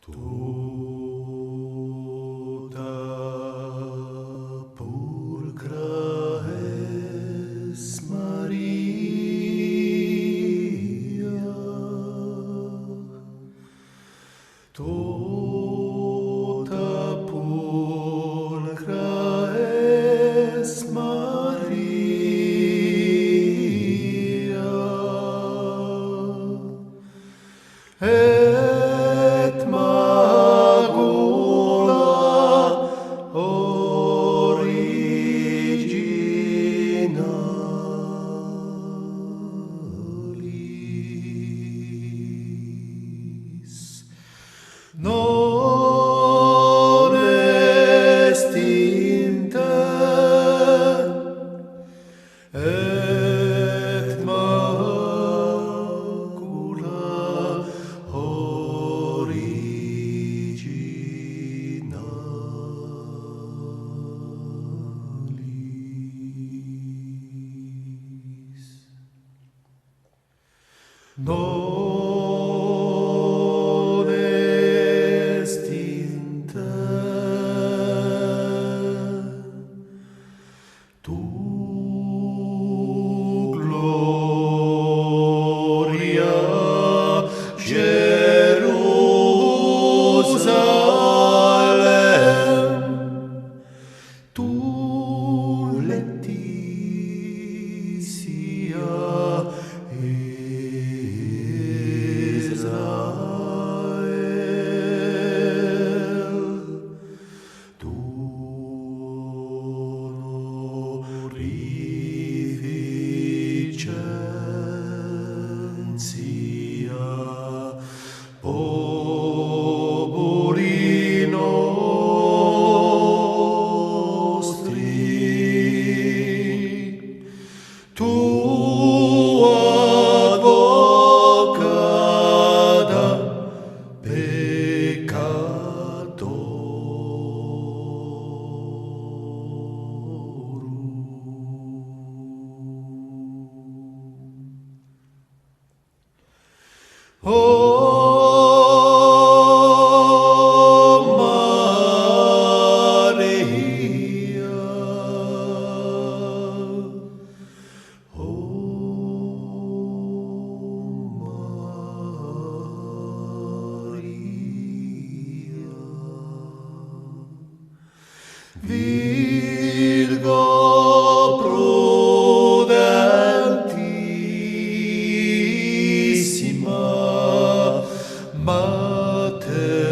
Tota pulcra es Maria, tota pulcra es Maria, et magula originalis non est in te, et macula originalis non est in te. Tu gloria Jerusalem, tu Laetitia Israel, tu honorificentia populi nostri, tu advocata peccadorum. O Maria, O Maria, Virgo prudentissima, Mater